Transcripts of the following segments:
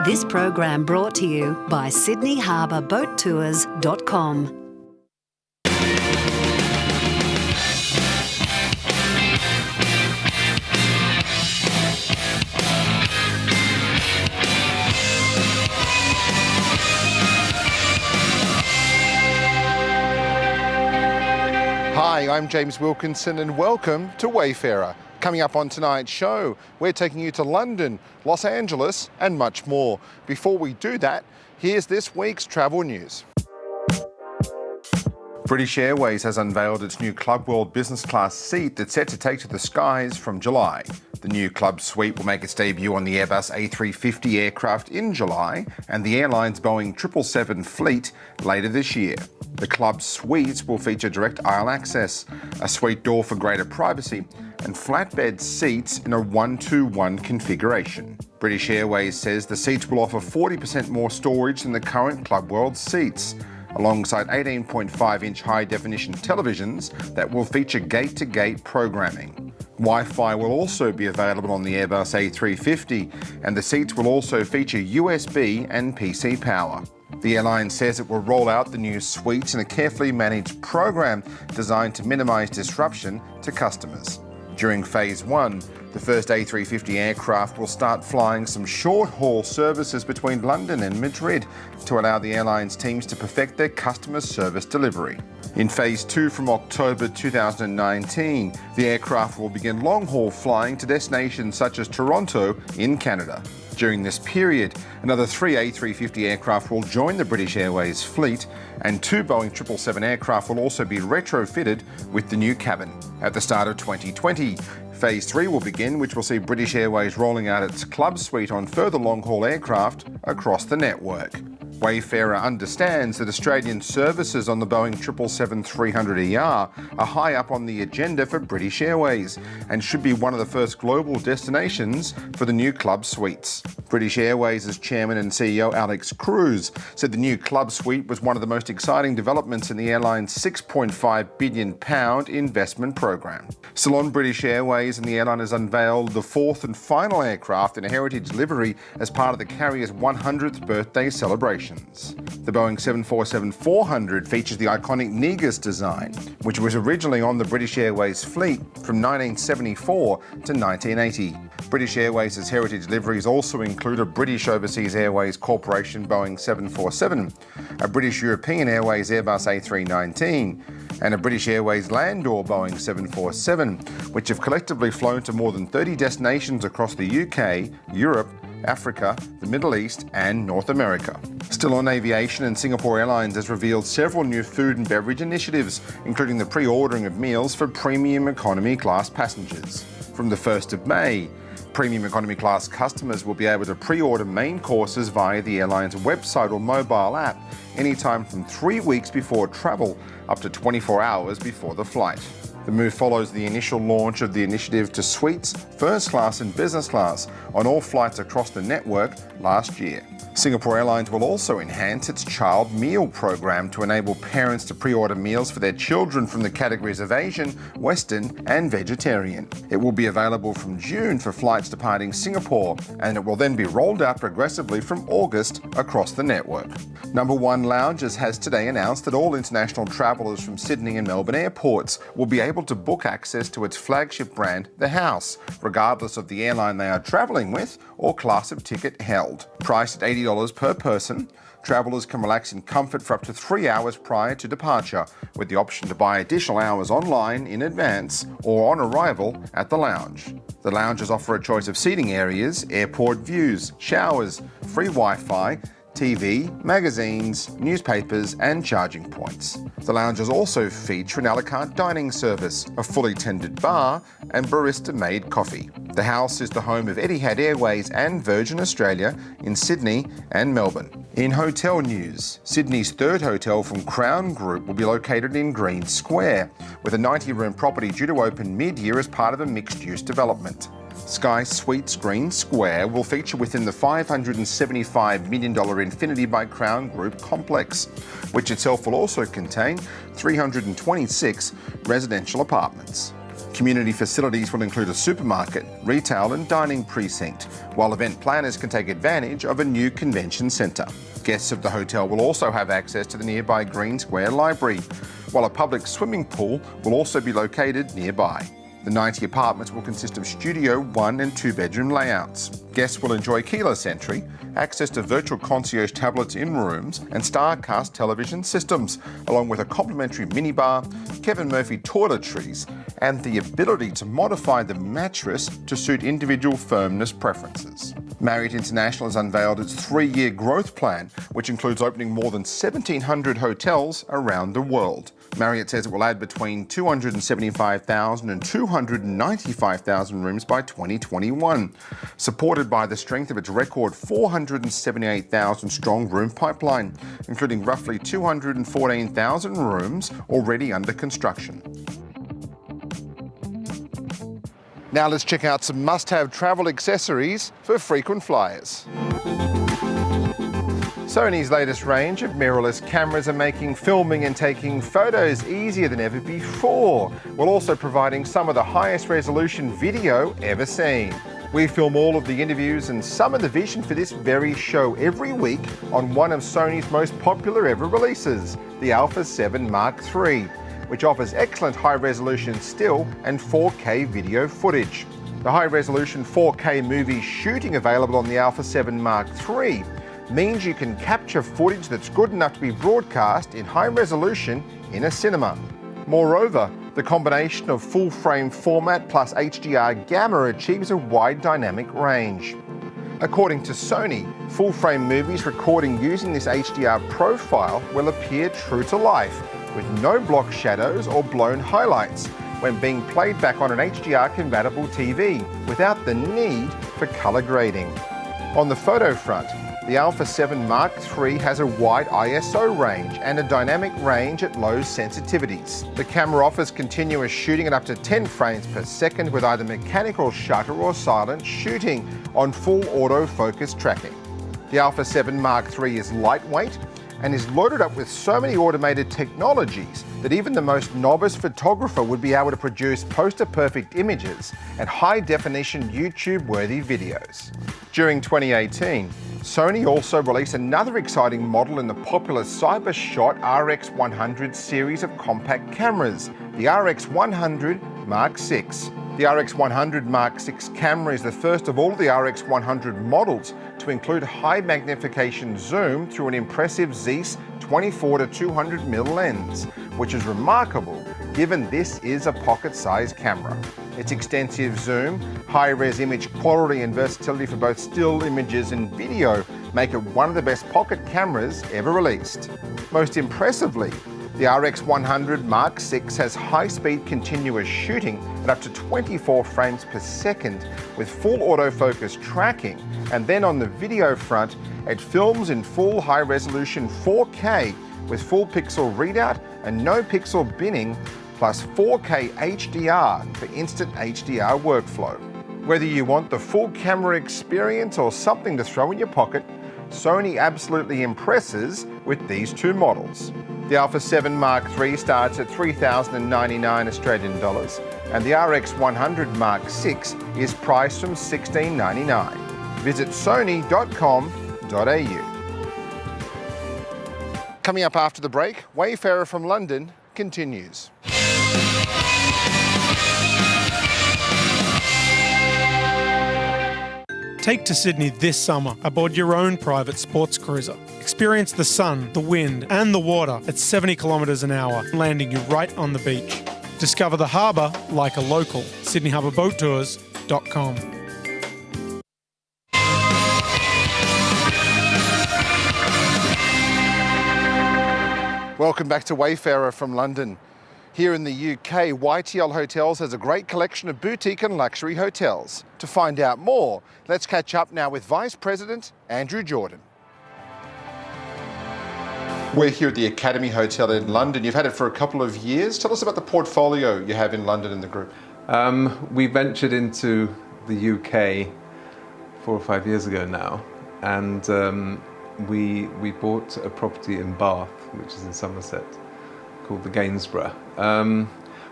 This program brought to you by SydneyHarbourBoatTours.com. Hi, I'm James Wilkinson and welcome to Wayfarer. Coming up on tonight's show, we're taking you to London, Los Angeles and much more. Before we do that, here's this week's travel news. British Airways has unveiled its new Club World Business Class seat that's set to take to the skies from July. The new Club Suite will make its debut on the Airbus A350 aircraft in July and the airline's Boeing 777 fleet later this year. The Club Suites will feature direct aisle access, a suite door for greater privacy, and flatbed seats in a 1-2-1 configuration. British Airways says the seats will offer 40% more storage than the current Club World seats, alongside 18.5-inch high-definition televisions that will feature gate-to-gate programming. Wi-Fi will also be available on the Airbus A350, and the seats will also feature USB and PC power. The airline says it will roll out the new suites in a carefully managed program designed to minimise disruption to customers. During Phase 1, the first A350 aircraft will start flying some short-haul services between London and Madrid to allow the airline's teams to perfect their customer service delivery. In Phase 2 from October 2019, the aircraft will begin long-haul flying to destinations such as Toronto in Canada. During this period, another 3 A350 aircraft will join the British Airways fleet, and 2 Boeing 777 aircraft will also be retrofitted with the new cabin. At the start of 2020, Phase 3 will begin, which will see British Airways rolling out its Club Suite on further long-haul aircraft across the network. Wayfarer understands that Australian services on the Boeing 777-300ER are high up on the agenda for British Airways and should be one of the first global destinations for the new Club Suites. British Airways' chairman and CEO Alex Cruz said the new Club Suite was one of the most exciting developments in the airline's £6.5 billion investment program. Still on British Airways, and the airline has unveiled the 4th and final aircraft in a heritage livery as part of the carrier's 100th birthday celebration. The Boeing 747-400 features the iconic Negus design, which was originally on the British Airways fleet from 1974 to 1980. British Airways' heritage liveries also include a British Overseas Airways Corporation Boeing 747, a British European Airways Airbus A319, and a British Airways Landor Boeing 747, which have collectively flown to more than 30 destinations across the UK, Europe, Africa, the Middle East and North America. Still on aviation, and Singapore Airlines has revealed several new food and beverage initiatives, including the pre-ordering of meals for premium economy class passengers. From the 1st of May, premium economy class customers will be able to pre-order main courses via the airline's website or mobile app anytime from 3 weeks before travel up to 24 hours before the flight. The move follows the initial launch of the initiative to suites, first class and business class on all flights across the network last year. Singapore Airlines will also enhance its child meal program to enable parents to pre-order meals for their children from the categories of Asian, Western and vegetarian. It will be available from June for flights departing Singapore, and it will then be rolled out progressively from August across the network. Number One Lounges has today announced that all international travellers from Sydney and Melbourne airports will be able to book access to its flagship brand, The House, regardless of the airline they are travelling with or class of ticket held. Priced at $80 per person, travellers can relax in comfort for up to 3 hours prior to departure, with the option to buy additional hours online in advance or on arrival at the lounge. The lounges offer a choice of seating areas, airport views, showers, free Wi-Fi, TV, magazines, newspapers and charging points. The lounges also feature an a la carte dining service, a fully tended bar and barista-made coffee. The House is the home of Etihad Airways and Virgin Australia in Sydney and Melbourne. In hotel news, Sydney's third hotel from Crown Group will be located in Green Square, with a 90-room property due to open mid-year as part of a mixed-use development. Skye Suites Green Square will feature within the $575 million Infinity by Crown Group complex, which itself will also contain 326 residential apartments. Community facilities will include a supermarket, retail and dining precinct, while event planners can take advantage of a new convention centre. Guests of the hotel will also have access to the nearby Green Square Library, while a public swimming pool will also be located nearby. The 90 apartments will consist of studio 1 and 2 bedroom layouts. Guests will enjoy keyless entry, access to virtual concierge tablets in rooms and Starcast television systems, along with a complimentary minibar, Kevin Murphy toiletries and the ability to modify the mattress to suit individual firmness preferences. Marriott International has unveiled its 3-year growth plan, which includes opening more than 1,700 hotels around the world. Marriott says it will add between 275,000 and 295,000 rooms by 2021, supported by the strength of its record 478,000 strong room pipeline, including roughly 214,000 rooms already under construction. Now let's check out some must-have travel accessories for frequent flyers. Sony's latest range of mirrorless cameras are making filming and taking photos easier than ever before, while also providing some of the highest resolution video ever seen. We film all of the interviews and some of the vision for this very show every week on one of Sony's most popular ever releases, the Alpha 7 Mark III, which offers excellent high-resolution still and 4K video footage. The high-resolution 4K movie shooting available on the Alpha 7 Mark III means you can capture footage that's good enough to be broadcast in high resolution in a cinema. Moreover, the combination of full-frame format plus HDR gamma achieves a wide dynamic range. According to Sony, full-frame movies recording using this HDR profile will appear true to life, with no block shadows or blown highlights when being played back on an HDR-compatible TV, without the need for colour grading. On the photo front, the Alpha 7 Mark III has a wide ISO range and a dynamic range at low sensitivities. The camera offers continuous shooting at up to 10 frames per second with either mechanical shutter or silent shooting on full autofocus tracking. The Alpha 7 Mark III is lightweight and is loaded up with so many automated technologies that even the most novice photographer would be able to produce poster-perfect images and high-definition YouTube-worthy videos. During 2018, Sony also released another exciting model in the popular CyberShot RX100 series of compact cameras, the RX100 Mark VI. The RX100 Mark VI camera is the first of all the RX100 models to include high magnification zoom through an impressive Zeiss 24-200mm lens, which is remarkable given this is a pocket-sized camera. Its extensive zoom, high-res image quality and versatility for both still images and video make it one of the best pocket cameras ever released. Most impressively, the RX100 Mark VI has high-speed continuous shooting at up to 24 frames per second with full autofocus tracking, and then on the video front, it films in full high-resolution 4K with full pixel readout and no pixel binning, plus 4K HDR for instant HDR workflow. Whether you want the full camera experience or something to throw in your pocket, Sony absolutely impresses with these two models. The Alpha 7 Mark III starts at 3,099 Australian dollars and the RX100 Mark VI is priced from $1,699. Visit sony.com.au. Coming up after the break, Wayfarer from London continues. Take to Sydney this summer aboard your own private sports cruiser. Experience the sun, the wind and the water at 70 kilometres an hour, landing you right on the beach. Discover the harbour like a local. SydneyHarbourBoatTours.com. Welcome back to Wayfarer from London. Here in the UK, YTL Hotels has a great collection of boutique and luxury hotels. To find out more, let's catch up now with Vice President Andrew Jordan. We're here at the Academy Hotel in London. You've had it for a couple of years. Tell us about the portfolio you have in London in the group. We ventured into the UK 4 or 5 years ago now, and we bought a property in Bath, which is in Somerset, called the Gainsborough.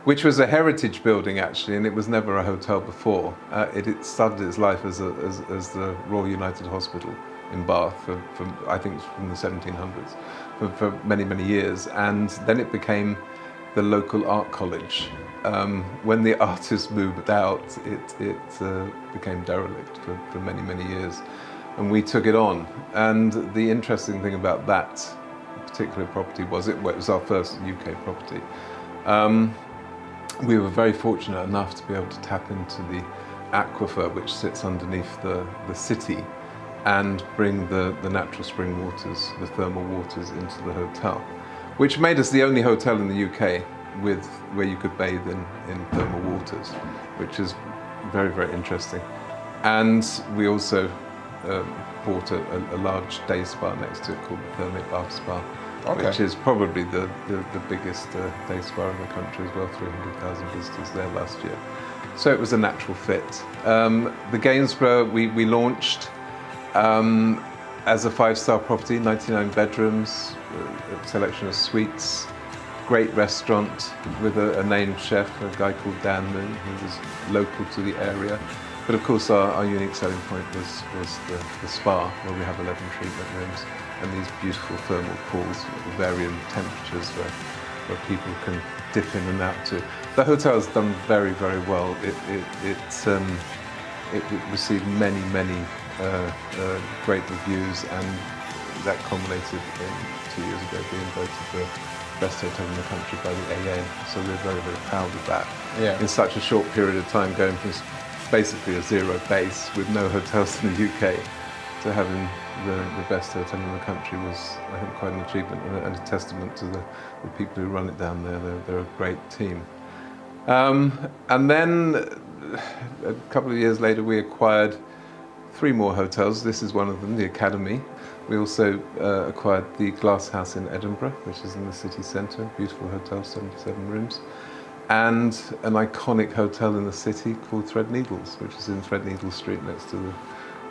which was a heritage building actually, and it was never a hotel before. It started its life as the Royal United Hospital in Bath I think from the 1700s, for many, many years, and then it became the local art college. When the artists moved out, it became derelict for many, many years, and we took it on. And the interesting thing about that particular property was it was our first UK property. We were very fortunate enough to be able to tap into the aquifer which sits underneath the city and bring the natural spring waters, the thermal waters, into the hotel, which made us the only hotel in the UK where you could bathe in thermal waters, which is very, very interesting. And we also bought a large day spa next to it called the Thermic Bath Spa, which is probably the biggest day spa in the country as well, 300,000 visitors there last year. So it was a natural fit. The Gainsborough we launched as a 5-star property, 99 bedrooms, a selection of suites, great restaurant with a named chef, a guy called Dan Moon, who was local to the area. But of course our unique selling point was the spa, where we have 11 treatment rooms and these beautiful thermal pools at varying temperatures where people can dip in and out to. The hotel has done very, very well. It received many, many great reviews, and that culminated in 2 years ago being voted the best hotel in the country by the AA. So we're very, very proud of that. Yeah. In such a short period of time, going from basically a zero base with no hotels in the UK to having the best hotel in the country was, I think, quite an achievement and a testament to the people who run it down there. They're a great team. And then a couple of years later, we acquired 3 more hotels. This is one of them, the Academy. We also acquired the Glass House in Edinburgh, which is in the city centre, beautiful hotel, 77 rooms, and an iconic hotel in the city called Threadneedles, which is in Threadneedle Street next to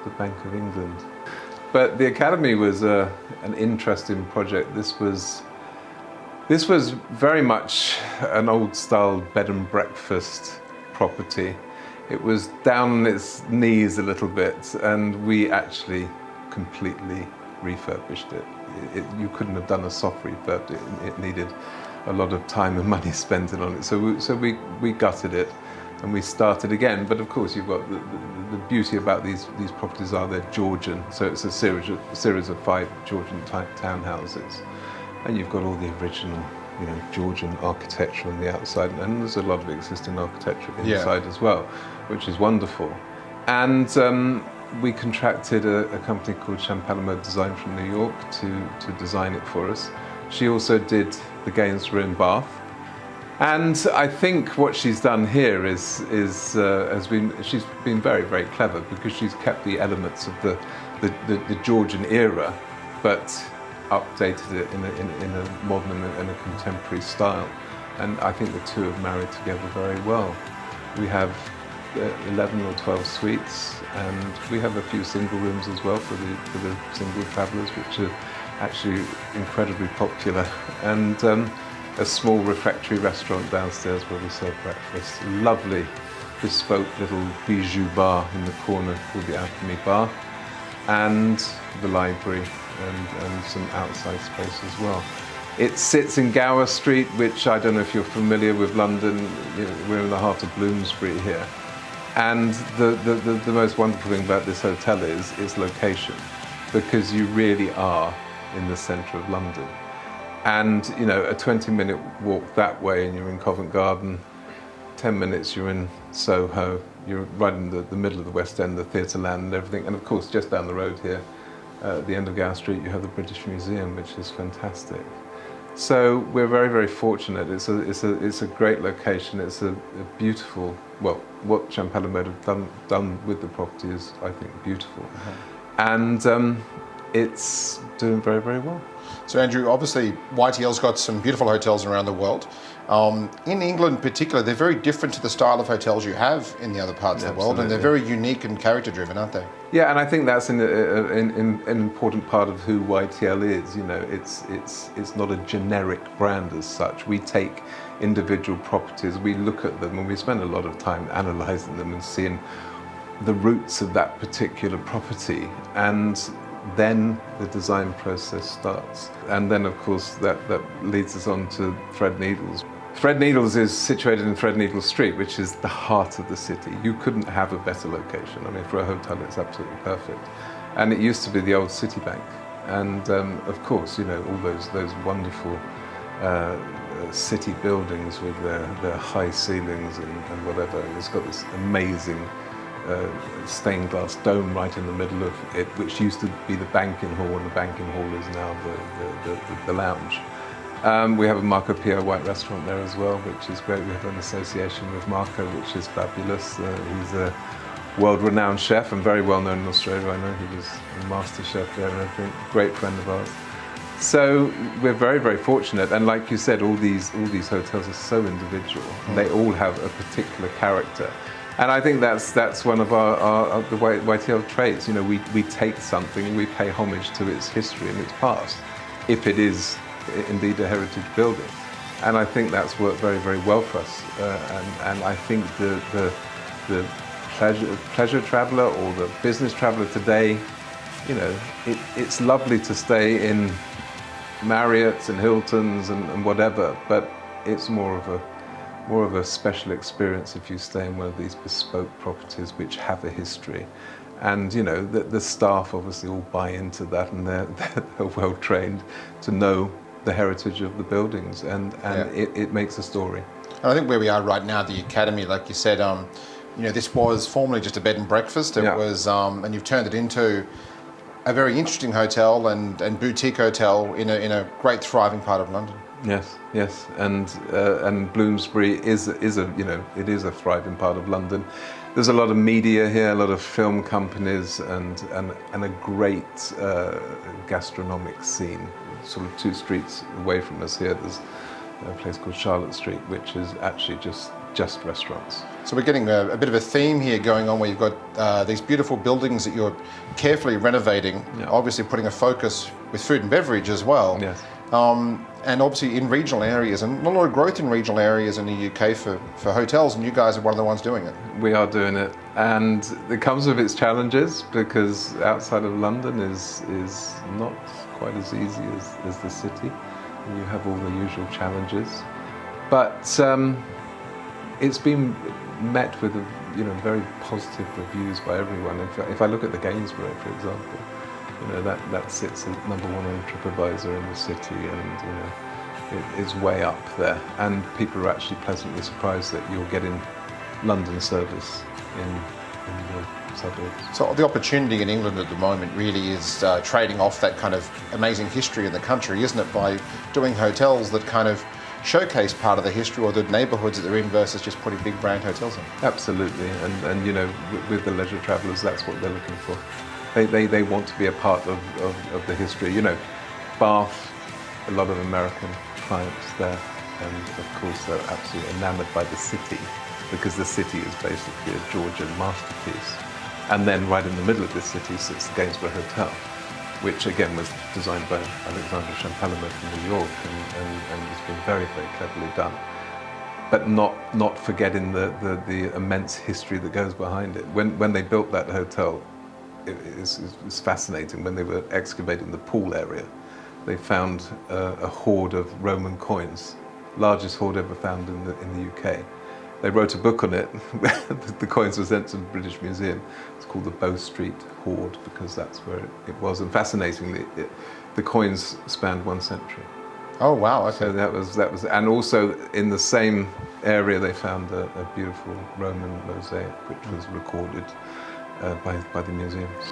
the Bank of England. But the Academy was an interesting project. This was very much an old-style bed and breakfast property. It was down on its knees a little bit, and we actually completely refurbished it. You couldn't have done a soft refurb. It needed a lot of time and money spent on it. So we gutted it and we started again. But of course, you've got the beauty about these properties are they're Georgian. So it's a series of 5 Georgian type townhouses, and you've got all the original, Georgian architecture on the outside, and there's a lot of existing architecture inside as well, which is wonderful. And we contracted a company called Champalamo Design from New York to design it for us. She also did the Gainsborough in Bath. And I think what she's done here she's been very, very clever, because she's kept the elements of the Georgian era, but updated it in a modern and a contemporary style. And I think the two have married together very well. We have 11 or 12 suites, and we have a few single rooms as well for the single travellers, which are actually incredibly popular. And a small refectory restaurant downstairs where we serve breakfast. A lovely bespoke little bijou bar in the corner called the Alchemy Bar, and the library and some outside space as well. It sits in Gower Street, which I don't know if you're familiar with London. We're in the heart of Bloomsbury here. And the most wonderful thing about this hotel is its location, because you really are in the centre of London. And a 20-minute walk that way and you're in Covent Garden, 10 minutes you're in Soho, you're right in the middle of the West End, the Theatre Land and everything. And of course, just down the road here, at the end of Gower Street, you have the British Museum, which is fantastic. So we're very, very fortunate. It's a great location. It's a beautiful, well, what Champalamo have done with the property is, I think, beautiful. And it's doing very, very well. So Andrew, obviously YTL's got some beautiful hotels around the world. In England in particular, they're very different to the style of hotels you have in the other parts of the world, and they're very unique and character driven, aren't they? Yeah, and I think that's an important part of who YTL is. You know, it's not a generic brand as such. We take individual properties, we look at them, and we spend a lot of time analysing them and seeing the roots of that particular property, and then the design process starts. And then of course that leads us on to Threadneedles. Threadneedles is situated in Threadneedle Street, which is the heart of the city. You couldn't have a better location. I mean, for a hotel it's absolutely perfect. And it used to be the old Citibank. And of course, you know, all those wonderful city buildings with their high ceilings and whatever. It's got this amazing stained glass dome right in the middle of it, which used to be the banking hall, and the banking hall is now the lounge. We have a Marco Pio white restaurant there as well, which is great. We have an association with Marco, which is fabulous. He's a world-renowned chef and very well known in Australia. I know he was a master chef there and everything. Great friend of ours. So we're very, very fortunate, and like you said, all these hotels are so individual. They all have a particular character. And I think that's one of the YTL traits. You know, we take something and we pay homage to its history and its past, if it is indeed a heritage building. And I think that's worked very, very well for us. And I think the pleasure traveller or the business traveller today, you know, it's lovely to stay in Marriott's and Hilton's and whatever, but it's more of a special experience if you stay in one of these bespoke properties which have a history. And you know, the staff obviously all buy into that, and they're well trained to know the heritage of the buildings, and it makes a story. And I think where we are right now, the Academy, like you said, you know, this was formerly just a bed and breakfast. It was, and you've turned it into a very interesting hotel and boutique hotel in a great thriving part of London. Yes, and Bloomsbury is a thriving part of London. There's a lot of media here, a lot of film companies, and a great gastronomic scene. Sort of 2 streets away from us here, there's a place called Charlotte Street, which is actually just restaurants. So we're getting a bit of a theme here going on, where you've got these beautiful buildings that you're carefully renovating, obviously putting a focus with food and beverage as well. Yes. And obviously in regional areas, and a lot of growth in regional areas in the UK for hotels, and you guys are one of the ones doing it. We are doing it, and it comes with its challenges, because outside of London is not quite as easy as the city. You have all the usual challenges, but it's been met with very positive reviews by everyone. If I look at the Gainsborough, for example, you know, that sits at #1 on TripAdvisor in the city, and you know, it's way up there. And people are actually pleasantly surprised that you're getting London service in the suburbs. So the opportunity in England at the moment really is trading off that kind of amazing history in the country, isn't it? By doing hotels that kind of showcase part of the history or the neighbourhoods that they're in, versus just putting big brand hotels in. Absolutely, and you know, with the leisure travellers, that's what they're looking for. They want to be a part of the history. You know, Bath, a lot of American clients there, and of course they're absolutely enamoured by the city, because the city is basically a Georgian masterpiece. And then right in the middle of this city sits the Gainsborough Hotel, which again was designed by Alexander Champalimaud from New York, and it's been very, very cleverly done. But not forgetting the immense history that goes behind it. When they built that hotel, it was fascinating. When they were excavating the pool area, they found a hoard of Roman coins, largest hoard ever found in the UK. They wrote a book on it. The coins were sent to the British Museum. It's called the Bow Street Hoard, because that's where it was. And fascinatingly, the coins spanned 1 century. Oh wow! Okay. So that was, and also in the same area they found a beautiful Roman mosaic, which was recorded by the museums.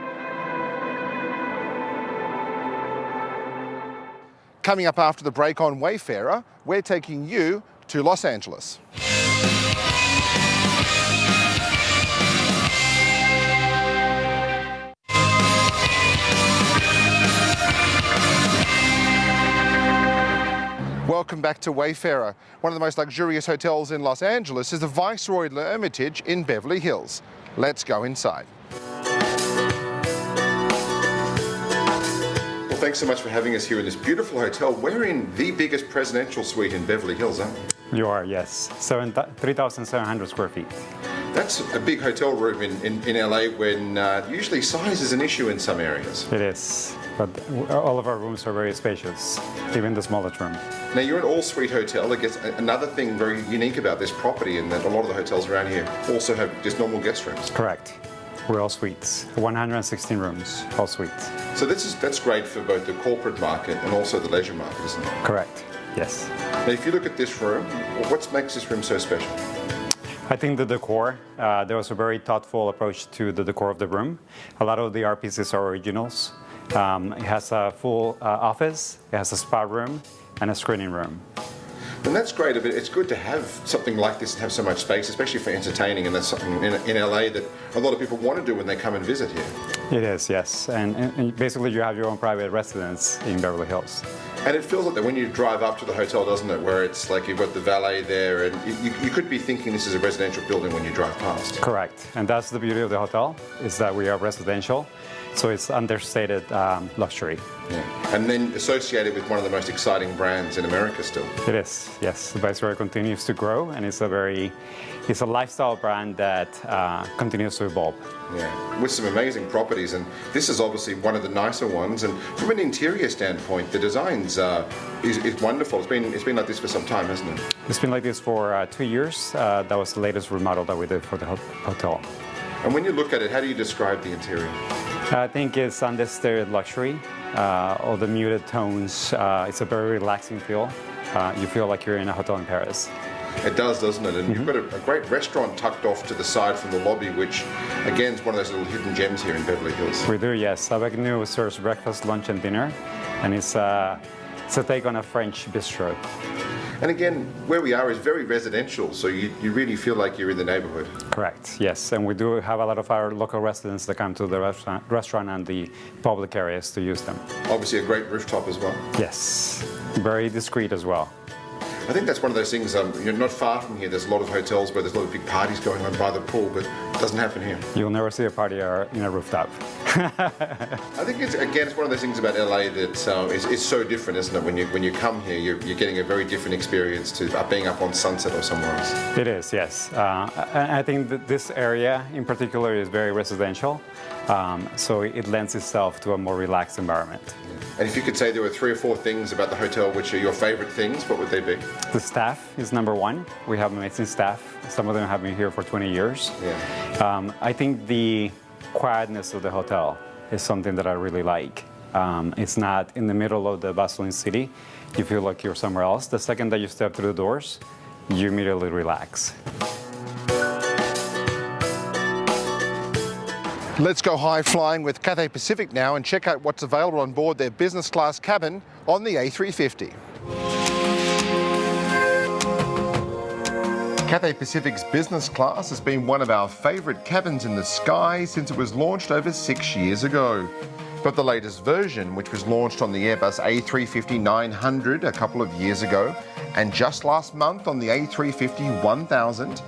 Coming up after the break on Wayfarer, we're taking you to Los Angeles. welcome back to Wayfarer. One of the most luxurious hotels in Los Angeles is the Viceroy L'Ermitage in Beverly Hills. Let's go inside. Well, thanks so much for having us here in this beautiful hotel. We're in the biggest presidential suite in Beverly Hills, aren't we? You are, yes. 3,700 square feet. That's a big hotel room in LA when usually size is an issue in some areas. It is, but all of our rooms are very spacious, even the smallest room. Now you're an all-suite hotel. I guess another thing very unique about this property in that a lot of the hotels around here also have just normal guest rooms. Correct. We're all suites, 116 rooms, all suites. So that's great for both the corporate market and also the leisure market, isn't it? Correct, yes. Now if you look at this room, what makes this room so special? I think the decor, there was a very thoughtful approach to the decor of the room. A lot of the art pieces are originals. It has a full office, it has a spa room, and a screening room. And that's great. It's good to have something like this and have so much space, especially for entertaining, and that's something in LA that a lot of people want to do when they come and visit here. It is, yes. And basically you have your own private residence in Beverly Hills. And it feels like that when you drive up to the hotel, doesn't it? Where it's like you've got the valet there, and you could be thinking this is a residential building when you drive past. Correct. And that's the beauty of the hotel, is that we are residential. So it's understated luxury. Yeah. And then associated with one of the most exciting brands in America still. It is, yes. The Viceroy continues to grow, and it's a lifestyle brand that continues to evolve. Yeah, with some amazing properties, and this is obviously one of the nicer ones. And from an interior standpoint, the designs is wonderful. It's been like this for some time, hasn't it? It's been like this for 2 years. That was the latest remodel that we did for the hotel. And when you look at it, how do you describe the interior? I think it's understated luxury. All the muted tones. It's a very relaxing feel. You feel like you're in a hotel in Paris. It does, doesn't it? And you've got a great restaurant tucked off to the side from the lobby, which, again, is one of those little hidden gems here in Beverly Hills. We do, yes. Avenue serves breakfast, lunch, and dinner, and it's a take on a French bistro. And again, where we are is very residential, so you really feel like you're in the neighborhood. Correct, yes. And we do have a lot of our local residents that come to the restaurant and the public areas to use them. Obviously a great rooftop as well. Yes, very discreet as well. I think that's one of those things, you're not far from here, there's a lot of hotels where there's a lot of big parties going on by the pool, but it doesn't happen here. You'll never see a party in a rooftop. I think it's one of those things about LA that is so different, isn't it? When you come here, you're getting a very different experience to being up on Sunset or somewhere else. It is, yes. I think that this area in particular is very residential, so it lends itself to a more relaxed environment. And if you could say there were 3 or 4 things about the hotel which are your favorite things, what would they be? The staff is number one. We have amazing staff. Some of them have been here for 20 years. Yeah. I think the quietness of the hotel is something that I really like. It's not in the middle of the bustling city. You feel like you're somewhere else. The second that you step through the doors, you immediately relax. Let's go high flying with Cathay Pacific now and check out what's available on board their business class cabin on the A350. Cathay Pacific's business class has been one of our favourite cabins in the sky since it was launched over 6 years ago. But the latest version, which was launched on the Airbus A350-900 a couple of years ago, and just last month on the A350-1000,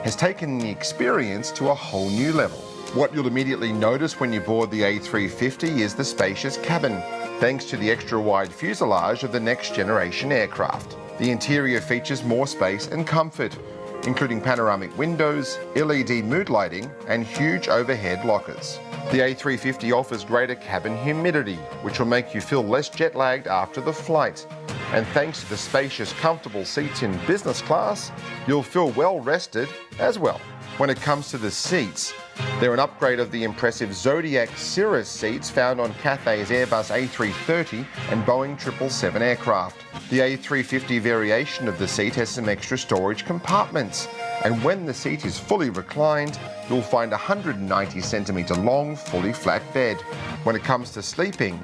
has taken the experience to a whole new level. What you'll immediately notice when you board the A350 is the spacious cabin, thanks to the extra-wide fuselage of the next-generation aircraft. The interior features more space and comfort, including panoramic windows, LED mood lighting, and huge overhead lockers. The A350 offers greater cabin humidity, which will make you feel less jet-lagged after the flight. And thanks to the spacious, comfortable seats in business class, you'll feel well-rested as well. When it comes to the seats, they're an upgrade of the impressive Zodiac Cirrus seats found on Cathay's Airbus A330 and Boeing 777 aircraft. The A350 variation of the seat has some extra storage compartments, and when the seat is fully reclined, you'll find a 190 centimetre long, fully flat bed. When it comes to sleeping,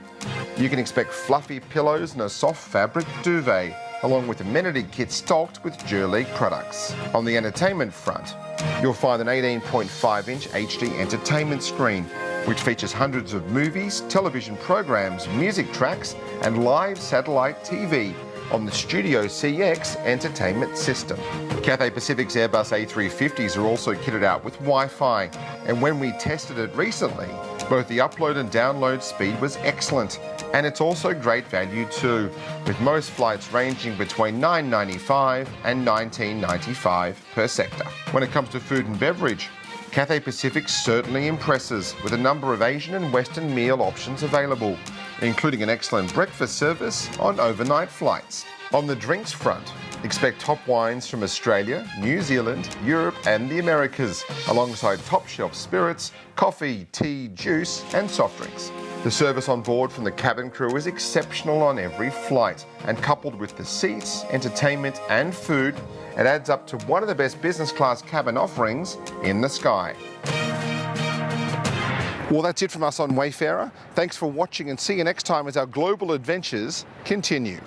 you can expect fluffy pillows and a soft fabric duvet, along with amenity kit stocked with Jurleague products. On the entertainment front, you'll find an 18.5-inch HD entertainment screen, which features hundreds of movies, television programs, music tracks, and live satellite TV, on the Studio CX entertainment system. Cathay Pacific's Airbus A350s are also kitted out with Wi-Fi, and when we tested it recently, both the upload and download speed was excellent, and it's also great value too, with most flights ranging between $9.95 and $19.95 per sector. When it comes to food and beverage, Cathay Pacific certainly impresses, with a number of Asian and Western meal options available, including an excellent breakfast service on overnight flights. On the drinks front, expect top wines from Australia, New Zealand, Europe and the Americas, alongside top-shelf spirits, coffee, tea, juice and soft drinks. The service on board from the cabin crew is exceptional on every flight, and coupled with the seats, entertainment and food, it adds up to one of the best business class cabin offerings in the sky. Well, that's it from us on Wayfarer. Thanks for watching and see you next time as our global adventures continue.